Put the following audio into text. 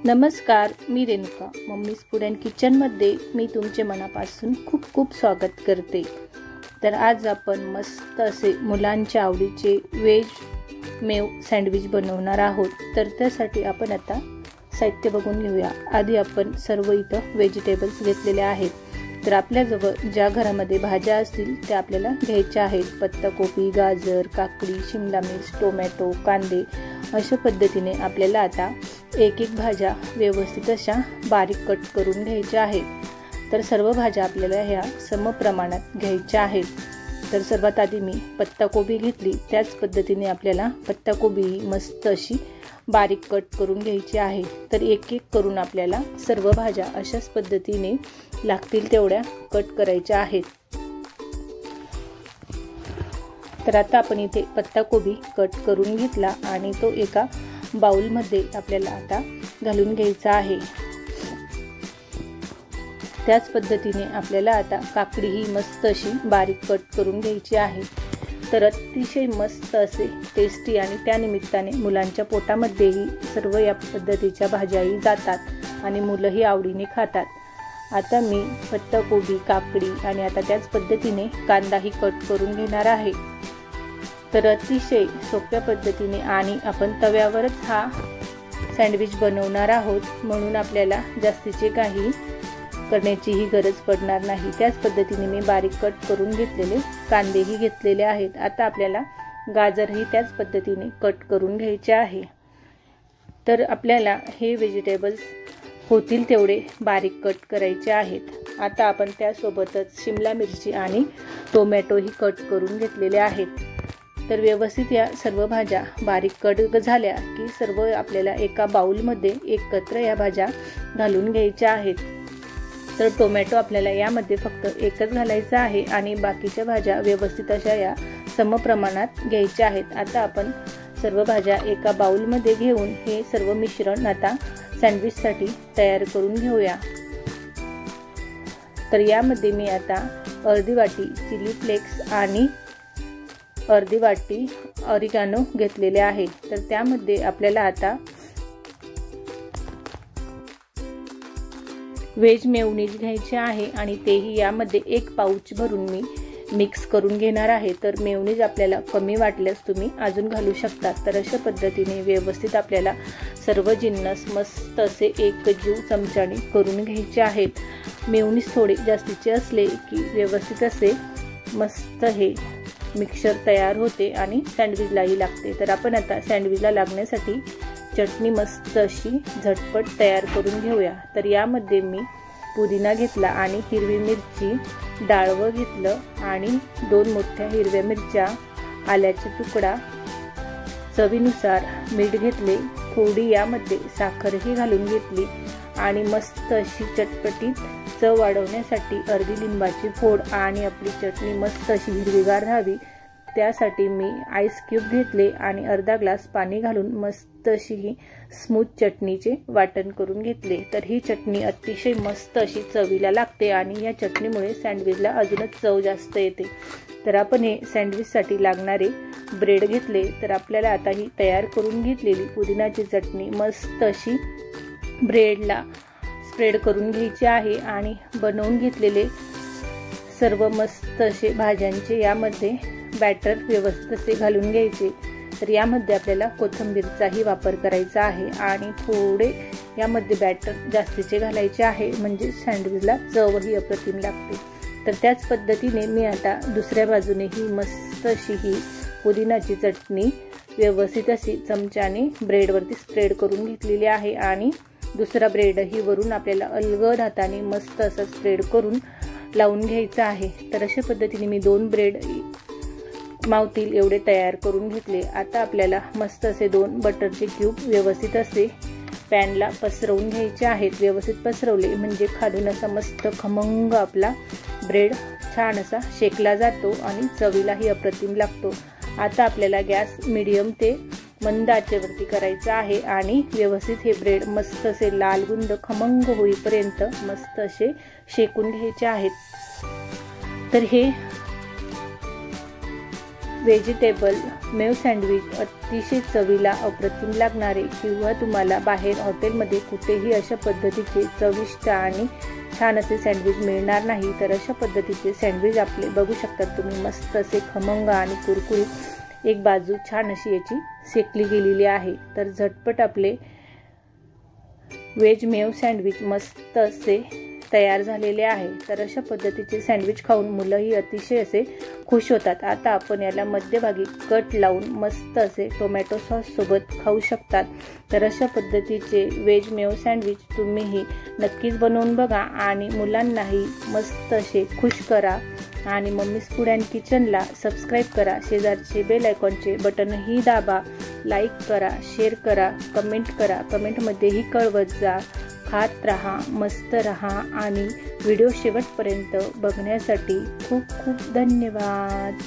नमस्कार, मी Renuka mummies food and किचनमध्ये मी तुमचे मनापासून खूप खूप स्वागत करते। तर आज आपण मस्त असे मुलांच्या आवडीचे वेज मेव सँडविच बनवणार आहोत। तर त्यासाठी आपण आता साहित्य बघून घेऊया। आधी आपण सर्व इथं व्हेजिटेबल्स घेतलेले आहेत। तर आपल्याजवळ ज्या घरामध्ये भाज्या असतील त्या आपल्याला घ्यायच्या आहेत। पत्ताकोबी, गाजर, काकडी, शिमला मिर्च, टोमॅटो, कांदे अशा पद्धतीने आपल्याला आता एक एक भाज्या व्यवस्थित अशा बारीक कट करून घ्यायच्या आहेत। तर सर्व भाज्या आपल्याला ह्या समप्रमाणात घ्यायच्या आहेत। तर सर्वात आधी मी पत्ताकोबी घेतली, त्याच पद्धतीने आपल्याला पत्ताकोबी मस्त अशी बारीक कट करून घ्यायची आहे। तर एक एक करून आपल्याला सर्व भाज्या अशाच पद्धतीने लागतील तेवढ्या कट करायच्या आहेत। तर आता आपण इथे पत्ताकोबी कट करून घेतला आणि तो एका बाउलमध्ये आपल्याला आता घालून घ्यायचा आहे। त्याच पद्धतीने आपल्याला आता काकडी ही मस्त अशी बारीक कट करून घ्यायची आहे। तर अतिशय मस्त असे टेस्टी आणि त्यानिमित्ताने मुलांच्या पोटामध्येही सर्व या पद्धतीच्या भाज्याही जातात आणि मुलंही आवडीने खातात। आता मी पत्ताकोबी, काकडी आणि आता त्याच पद्धतीने कांदाही कट करून घेणार आहे। तर अतिशय सोप्या पद्धतीने आणि आपण तव्यावरच हा सँडविच बनवणार आहोत, म्हणून आपल्याला जास्तीचे काही करण्याचीही गरज पडणार नाही। त्याच पद्धतीने मी बारीक कट करून घेतलेले कांदेही घेतलेले आहेत। आता आपल्याला गाजरही त्याच पद्धतीने कट करून घ्यायचे आहे। तर आपल्याला हे व्हेजिटेबल्स होतील तेवढे बारीक कट करायचे आहेत। आता आपण त्यासोबतच शिमला मिरची आणि टोमॅटोही कट करून घेतलेले आहेत। तर व्यवस्थित या सर्व भाज्या बारीक कट झाल्या की सर्व आपल्याला एका बाउलमध्ये एकत्र या भाज्या घालून घ्यायच्या आहेत। तर टोमॅटो आपल्याला यामध्ये फक्त एकच घालायचा आहे आणि बाकीच्या भाज्या व्यवस्थित अशा या समप्रमाणात घ्यायच्या आहेत। आता आपण सर्व भाज्या एका बाउलमध्ये घेऊन हे सर्व मिश्रण आता सँडविचसाठी तयार करून घेऊया। तर यामध्ये मी आता अर्धी वाटी चिली फ्लेक्स आणि अर्धी वाटी ऑरिगॅनो घेतलेले आहे। तर त्यामध्ये आपल्याला आता व्हेज मेयोनीज घ्यायचे आहे आणि तेही यामध्ये एक पाऊच भरून मी मिक्स करून घेणार आहे। तर मेयोनीज आपल्याला कमी वाटल्यास तुम्ही अजून घालू शकता। तर अशा पद्धतीने व्यवस्थित आपल्याला सर्व जिन्नस मस्त असे एकजीव चमच्याने करून घ्यायचे आहेत। मेयोनीज थोडे जास्तीचे असले की व्यवस्थित असे मस्त हे मिक्सचर तयार होते आणि सँडविचलाही लागते। तर आपण आता सँडविचला लागण्यासाठी चटणी मस्त अशी झटपट तयार करून घेऊया। तर यामध्ये मी पुदिना घेतला आणि हिरवी मिरची, डाळवं घेतलं आणि 2 मोठ्या हिरव्या मिरच्या, आल्याचा तुकडा, चवीनुसार मीठ घेतले, थोडी यामध्ये साखरही घालून घेतली आणि मस्त अशी चटपटीत चव वाढवण्यासाठी अर्धी लिंबाची फोड आणि आपली चटणी मस्त अशी हिरवीगार राहावी त्यासाठी मी आईस क्यूब घेतले आणि अर्धा ग्लास पाणी घालून मस्त अशी ही स्मूथ चटणीचे वाटण करून घेतले। तर ही चटणी अतिशय मस्त अशी चवीला लागते आणि या चटणीमुळे सँडविचला अजूनच चव जास्त येते। तर आपण हे सँडविचसाठी लागणारे ब्रेड घेतले। तर आपल्याला आता ही तयार करून घेतलेली पुदिनाची चटणी मस्त अशी ब्रेडला स्प्रेड करून घ्यायची आहे आणि बनवून घेतलेले सर्व मस्त असे भाज्यांचे यामध्ये बॅटर व्यवस्थित असे घालून घ्यायचे। तर यामध्ये आपल्याला कोथिंबीरचाही वापर करायचा आहे आणि थोडे यामध्ये बॅटर जास्तीचे घालायचे आहे, म्हणजे सँडविचला चवही अप्रतिम लागते। तर त्याच पद्धतीने मी आता दुसऱ्या बाजूने ही मस्त अशी ही पुदिनाची चटणी व्यवस्थित अशी चमच्याने ब्रेडवरती स्प्रेड करून घेतलेली आहे आणि दुसरा ब्रेडही वरून आपल्याला अलगद हाताने मस्त असं स्प्रेड करून लावून घ्यायचा आहे। तर अशा पद्धतीने मी 2 ब्रेड मावतील एवढे तयार करून घेतले। आता आपल्याला मस्त असे 2 बटरचे क्यूब व्यवस्थित असे पॅनला पसरवून घ्यायचे आहेत। व्यवस्थित पसरवले म्हणजे खालून असा मस्त खमंग आपला ब्रेड छान असा शेकला जातो आणि चवीलाही अप्रतिम लागतो। आता आपल्याला गॅस मीडियम ते मंद आचेवरती करायचा आहे आणि व्यवस्थित हे ब्रेड मस्त असे लाल गुंद खमंग होईपर्यंत मस्त असे शेकून घ्यायचे आहेत। तर हे व्हेजिटेबल मेव सँडविच अतिशय चवीला अप्रतिम लागणारे किंवा तुम्हाला बाहेर हॉटेलमध्ये कुठेही अशा पद्धतीचे चविष्ट आणि छान असे सँडविच मिळणार नाही। तर अशा पद्धतीचे सँडविच आपले बघू शकता तुम्ही, मस्त असे खमंग आणि कुरकुरीत, एक बाजू छान अशी याची शेकली गेलेली आहे। तर झटपट आपले व्हेज मेव सँडविच मस्त असे तयार झालेले आहे। तर अशा पद्धतीचे सँडविच खाऊन मुलंही अतिशय असे खुश होतात। आता आपण याला मध्यभागी कट लावून मस्त असे टोमॅटो सॉस सोबत खाऊ शकतात। तर अशा पद्धतीचे व्हेज मेव सँडविच तुम्हीही नक्कीच बनवून बघा आणि मुलांनाही मस्त असे खुश करा। आणि मम्मीज फूड अँड किचनला सबस्क्राईब करा, शेजारचे बेल आयकॉनचे बटनही दाबा, लाईक करा, शेअर करा, कमेंट करा, कमेंटमध्येही कळवत जा। खात रहा, मस्त रहा आणि व्हिडिओ शेवटपर्यंत बघण्यासाठी खूप खूप धन्यवाद।